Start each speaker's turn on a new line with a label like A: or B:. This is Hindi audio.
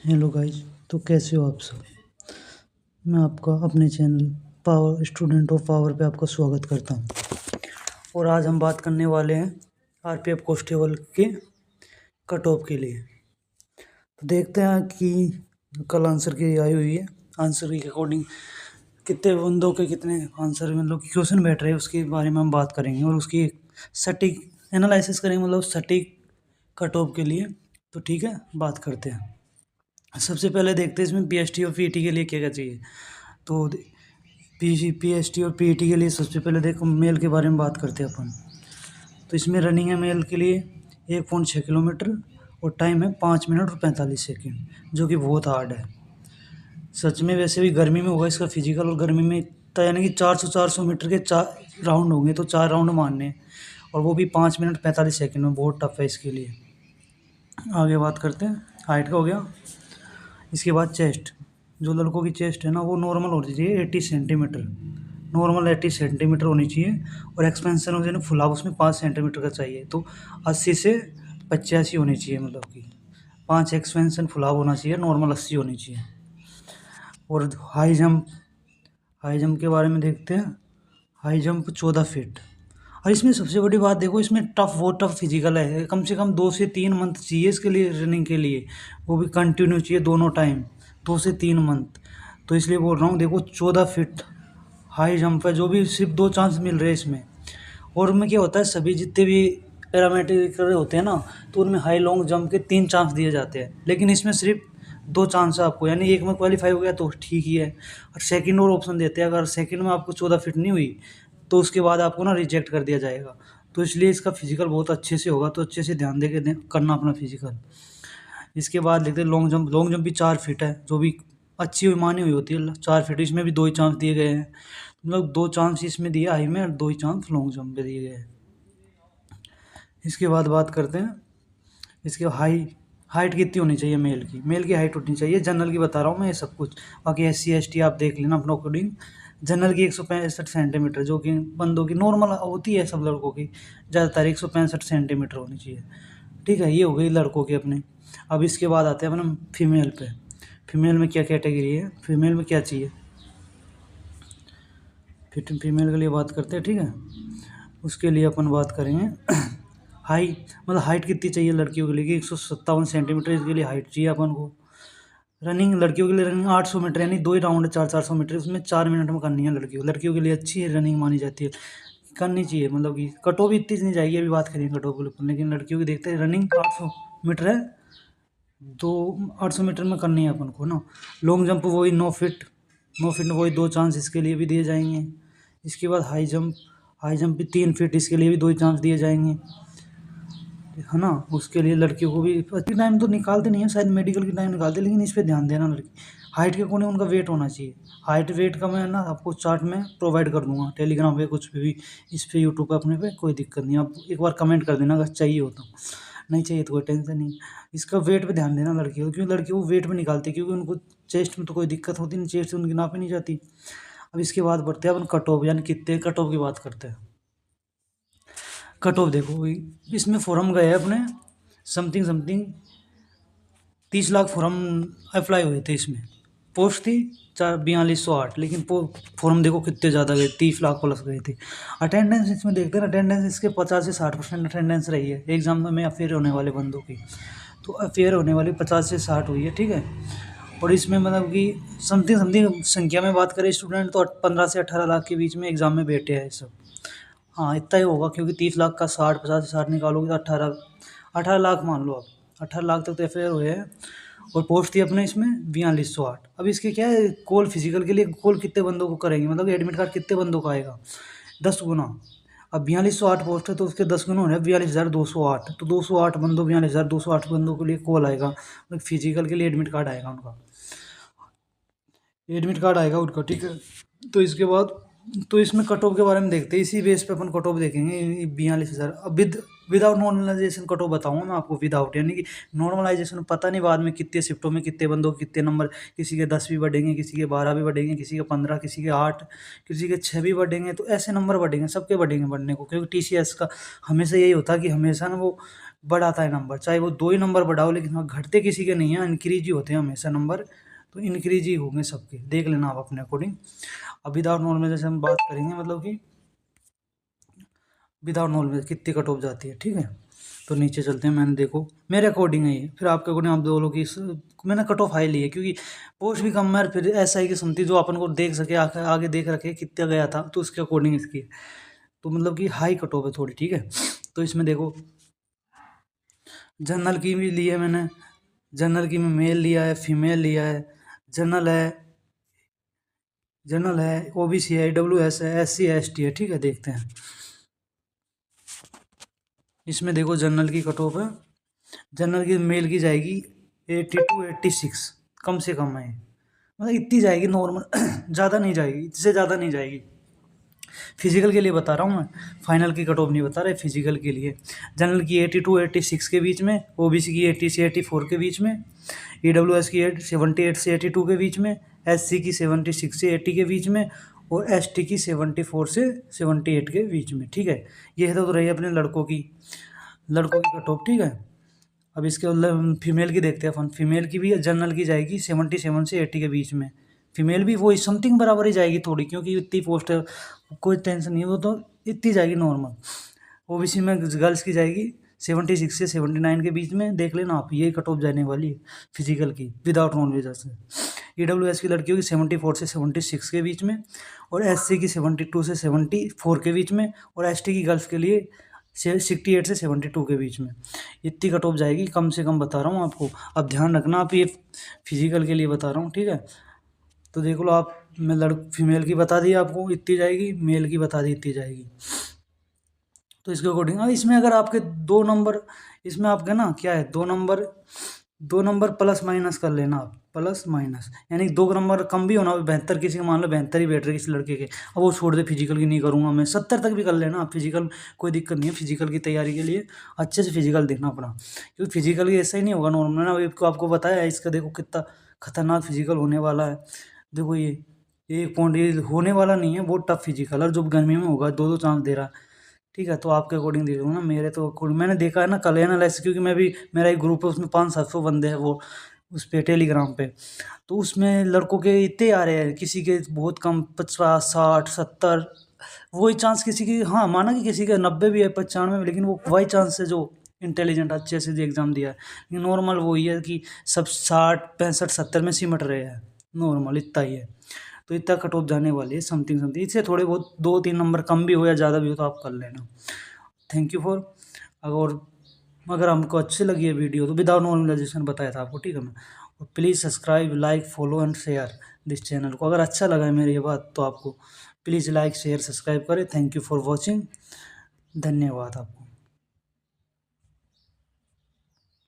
A: Hello guys. तो कैसे हो आप सब। मैं आपका अपने channel power student of power पे आपका स्वागत करता हूं। और आज हम बात करने वाले हैं आरपीएफ कांस्टेबल के कट ऑफ के लिए। तो देखते हैं कि कल आंसर की आई हुई है। आंसर के अकॉर्डिंग कितने बंदों के कितने आंसर मतलब कि क्वेश्चन बैठ रहे हैं उसके बारे में हम बात करेंगे और उसकी सटीक एनालिसिस करेंगे, मतलब सटीक कट ऑफ के लिए। तो ठीक है, बात करते हैं। सबसे पहले देखते हैं इसमें पीएसटी और पीईटी के लिए क्या क्या चाहिए। तो पीएसटी और पीईटी के लिए सबसे पहले देखो मेल के बारे में बात करते हैं अपन। तो इसमें रनिंग है मेल के लिए 1.6 किलोमीटर और टाइम है 5 मिनट और 45 सेकेंड, जो कि बहुत हार्ड है सच में। वैसे भी गर्मी में होगा इसका फिजिकल, और गर्मी में इतना यानी कि 400 मीटर के 4 राउंड होंगे, तो 4 राउंड मारने हैं, और वो भी 5 मिनट 45 सेकेंड में। बहुत टफ है इसके लिए। आगे बात करते हैं। हाइट का हो गया। इसके बाद चेस्ट, जो लड़कों की चेस्ट है ना वो नॉर्मल होनी चाहिए 80 सेंटीमीटर, नॉर्मल 80 सेंटीमीटर होनी चाहिए। और एक्सपेंशन हो जाए फुलाव उसमें 5 सेंटीमीटर का चाहिए। तो 80 से 85 होनी चाहिए, मतलब कि 5 एक्सपेंशन फुलाव होना चाहिए, नॉर्मल 80 होनी चाहिए। और हाई जंप के बारे में देखते हैं। High jump 14 feet. और इसमें सबसे बड़ी बात देखो, इसमें बहुत टफ फिजिकल है। कम से कम 2 से 3 मंथ चाहिए इसके लिए, रनिंग के लिए, वो भी कंटिन्यू चाहिए दोनों टाइम, 2 से 3 मंथ। तो इसलिए बोल रहा हूँ, देखो 14 फीट हाई जंप है, जो भी सिर्फ 2 चांस मिल रहे हैं इसमें। और उनमें क्या होता है, सभी जितने भी पैरामेडिक होते हैं ना, तो उनमें हाई लॉन्ग जंप के 3 चांस दिए जाते हैं, लेकिन इसमें सिर्फ 2 चांस है आपको, यानी एक में क्वालिफाई हो गया तो ठीक ही है। और सेकंड और ऑप्शन देते हैं, अगर सेकंड में आपको 14 फीट नहीं हुई तो उसके बाद आपको ना रिजेक्ट कर दिया जाएगा। तो इसलिए इसका फिजिकल बहुत अच्छे से होगा, तो अच्छे से ध्यान दे के करना अपना फिजिकल। इसके बाद देखते हैं लॉन्ग जंप। लॉन्ग जंप भी 4 फीट है, जो भी अच्छी हुई मानी हुई होती है। 4 फीट इसमें भी 2 ही चांस दिए गए हैं, मतलब 2 चांस इसमें दिए हाई में और 2 ही चांस लॉन्ग जंप पे दिए गए हैं। इसके बाद बात करते हैं इसके हाइट कितनी होनी चाहिए मेल की। मेल की हाइट होनी चाहिए, जनरल की बता रहा हूँ मैं ये सब कुछ, बाकी SC ST आप देख लेना अपना अकॉर्डिंग। जनरल की 165 सेंटीमीटर, जो कि बंदों की नॉर्मल होती है, सब लड़कों की ज़्यादातर 165 सेंटीमीटर होनी चाहिए। ठीक है, ये हो गई लड़कों की अपने। अब इसके बाद आते हैं अपना फीमेल पे। फीमेल में क्या कैटेगरी है, फीमेल में क्या चाहिए, फिर फीमेल के लिए बात करते हैं। ठीक है, उसके लिए अपन बात करेंगे मतलब हाइट कितनी चाहिए लड़कियों के लिए कि 157 सेंटीमीटर इसके लिए हाइट चाहिए अपन को। रनिंग लड़कियों के लिए रनिंग 800 मीटर, यानी 2 ही राउंड है, 400 मीटर, उसमें 4 मिनट में करनी है लड़कियों के लिए अच्छी है रनिंग मानी जाती है, करनी चाहिए। मतलब कि कटो भी इतनी नहीं जाएगी, अभी बात करेंगे कटो के ऊपर, लेकिन लड़कियों की देखते हैं रनिंग 800 मीटर है, तो 800 मीटर में करनी है अपन को ना। लॉन्ग जंप वही 9 फीट, 9 फीट में वही 2 चांस इसके लिए भी दिए जाएंगे। इसके बाद हाई जंप भी 3 फीट, इसके लिए भी 2 ही चांस दिए जाएंगे, है ना। उसके लिए लड़कियों को भी अच्छी टाइम तो निकालते नहीं है, शायद मेडिकल की टाइम निकालते, लेकिन इस पर ध्यान देना। लड़की हाइट के अकॉर्डिंग उनका वेट होना चाहिए। हाइट वेट का मैं ना आपको चार्ट में प्रोवाइड कर दूंगा टेलीग्राम पे, कुछ पे भी, इस पे यूट्यूब पे अपने पे, कोई दिक्कत नहीं। आप एक बार कमेंट कर देना अगर चाहिए हो तो, नहीं चाहिए तो कोई टेंशन नहीं। इसका वेट पे ध्यान देना लड़कियों, क्योंकि लड़कियों को वेट में निकालते, क्योंकि उनको चेस्ट में तो कोई दिक्कत होती नहीं, चेस्ट उनकी नापी नहीं जाती। अब इसके बाद बढ़ते हैं अपन कट ऑफ, यानी कितने कट ऑफ की बात करते हैं। कट ऑफ देखो, इसमें फॉर्म गए अपने समथिंग 30 लाख फॉर्म अप्लाई हुए थे। इसमें पोस्ट थी 4208, लेकिन फॉर्म देखो कितने ज़्यादा गए, 30 लाख प्लस गए थे। अटेंडेंस इसमें देखते हैं, अटेंडेंस इसके 50 से 60% अटेंडेंस रही है एग्जाम में अफेयर होने वाले बंदों की। तो अफेयर होने वाली 50 से 60 हुई है, ठीक है। और इसमें मतलब कि समथिंग संख्या में बात करें स्टूडेंट, तो 15 से 18 लाख के बीच में एग्जाम में बैठे हैं सब। हाँ, इतना ही होगा, क्योंकि 30 लाख का 50 से 60 निकालोगे तो 18 लाख मान लो आप। 18 लाख तक तो अफेयर हुए हैं। और पोस्ट थी अपने इसमें 4208। अब इसके क्या है, कॉल फिजिकल के लिए कॉल कितने बंदों को करेंगे, मतलब एडमिट कार्ड कितने बंदों का आएगा, 10 गुना। अब 4208 पोस्ट है, तो उसके 10 गुना हो रहे हैं 42,208, तो 208 बंदों 42,208 बंदों के लिए कॉल आएगा, मतलब फिजिकल के लिए एडमिट कार्ड आएगा उनका, ठीक है। तो इसके बाद तो इसमें कट ऑफ के बारे में देखते हैं, इसी बेस पे अपन कट ऑफ देखेंगे 42,000। अब विदाउट नॉर्मलाइजेशन कट ऑफ बताऊंगा मैं आपको, विदाउट यानी कि नॉर्मलाइजेशन पता नहीं बाद में कितने शिफ्टों में कितने बंदों के कितने नंबर, किसी के 10 भी बढ़ेंगे, किसी के 12 भी बढ़ेंगे, किसी के 15, किसी के 8, किसी के 6 भी बढ़ेंगे। तो ऐसे नंबर बढ़ेंगे, सबके बढ़ेंगे बढ़ने को, क्योंकि TCS का हमेशा यही होता है कि हमेशा ना वो बढ़ाता है नंबर, चाहे वो 2 ही नंबर बढ़ाओ, लेकिन हाँ घटते किसी के नहीं हैं, इंक्रीज ही होते हैं हमेशा नंबर, तो इंक्रीज ही होंगे सबके, देख लेना आप अपने अकॉर्डिंग। अब विदाउट नॉर्मलाइजेशन हम बात करेंगे, मतलब कि विदाउट नॉलेज कितनी कट ऑफ जाती है, ठीक है। तो नीचे चलते हैं, मैंने देखो मेरे अकॉर्डिंग है ये, फिर आपके अकॉर्डिंग आप बोलो कि मैंने कट ऑफ हाई ली है क्योंकि पोस्ट भी कम है, और फिर ऐसा ही किस्म थी जो अपन को देख सके, आगे देख रखे कितना गया था, तो उसके अकॉर्डिंग इसकी है। तो मतलब कि हाई कट ऑफ है थोड़ी, ठीक है। तो इसमें देखो जनरल की भी ली है मैंने, जनरल की में मेल लिया है, फीमेल लिया है, जनरल है, जनरल है, ओबीसी है, ईडब्ल्यूएस है, एससी है, एसटी है, ठीक है। देखते हैं इसमें, देखो जनरल की कट ऑफ है, जनरल की मेल की जाएगी 82 86, कम से कम है, मतलब इतनी जाएगी नॉर्मल ज़्यादा नहीं जाएगी, इससे ज़्यादा नहीं जाएगी। फिजिकल के लिए बता रहा हूँ मैं, फाइनल की कट ऑफ नहीं बता रहा, फिजिकल के लिए जनरल की 82 86 के बीच में, ओबीसी की 80 से 84 के बीच में, ईडब्ल्यूएस की 78 से 82 के बीच में, एससी की 76 से 80 के बीच में, और एसटी की 74 से 78 के बीच में, ठीक है। ये तो रही अपने लड़कों की कट ऑफ, ठीक है। अब इसके फीमेल की देखते हैं अपन, फीमेल की भी जनरल की जाएगी 77 से 80 के बीच में, फीमेल भी वही समथिंग बराबर ही जाएगी थोड़ी, क्योंकि इतनी पोस्ट है, कोई टेंशन नहीं है, वो तो इतनी जाएगी नॉर्मल। ओबीसी में गर्ल्स की जाएगी 76 से 79 के बीच में, देख लेना आप, ये कट ऑफ जाने वाली है फिजिकल की विदाउट नॉन वेज से। ईडब्ल्यूएस की लड़कियों की 74 से 76 के बीच में, और एससी की 72 से 74 के बीच में, और एसटी की गर्ल्स के लिए 68 से 72 के बीच में, इतनी कट ऑफ जाएगी कम से कम, बता रहा हूँ आपको। अब ध्यान रखना आप, ये फिजिकल के लिए बता रहा हूँ, ठीक है। तो देख लो आप, मैं फीमेल की बता दी आपको इतनी जाएगी, मेल की बता दी इतनी जाएगी। तो इसके अकॉर्डिंग इसमें अगर आपके 2 नंबर, इसमें आपके ना क्या है, 2 नंबर प्लस माइनस कर लेना आप, प्लस माइनस, यानी 2 नंबर कम भी होना, 72 किसी का मान लो 72 ही बैठ रहे किसी लड़के के, अब वो छोड़ दे फिजिकल की नहीं करूँगा मैं, 70 तक भी कर लेना आप फिजिकल, कोई दिक्कत नहीं है। फिजिकल की तैयारी के लिए अच्छे से फिजिकल देखना अपना, क्योंकि फिजिकल की ऐसा ही नहीं होगा नॉर्मल ना, आपको बताया है इसका, देखो कितना खतरनाक फिजिकल होने वाला है। देखो ये 1 पॉइंट ये होने वाला नहीं है, बहुत टफ फिजिकल, और जो गर्मी में होगा 2 चांस दे रहा है, ठीक है। तो आपके अकॉर्डिंग देख लो ना, मेरे तो अकॉर्डिंग मैंने देखा है ना कल एनालाइसिस, क्योंकि मैं भी, मेरा एक ग्रुप है उसमें 500-700 बंदे हैं, वो उस पे टेलीग्राम पे, तो उसमें लड़कों के इतने आ रहे हैं, किसी के बहुत कम 50 60 70, वही चांस किसी की, हाँ माना कि किसी का 90 भी है, 95 भी, लेकिन वो वही चांस है जो इंटेलिजेंट अच्छे से एग्जाम दिया है, लेकिन नॉर्मल वही है कि सब 60 65 70 में सिमट रहे हैं, नॉर्मल इतना ही है। तो इतना कट ऑफ जाने वाली है, समथिंग इससे थोड़े बहुत 2-3 नंबर कम भी हो या ज़्यादा भी हो तो आप कर लेना। थैंक यू फॉर, अगर हमको अच्छी लगी है वीडियो तो विदाउट नॉर्मलाइजेशन बताया था आपको, ठीक है। मैं, और please subscribe, like, follow and share this channel को, अगर अच्छा लगा है मेरी ये बात तो आपको प्लीज़ लाइक शेयर सब्सक्राइब करें। थैंक यू फॉर वॉचिंग, धन्यवाद आपको।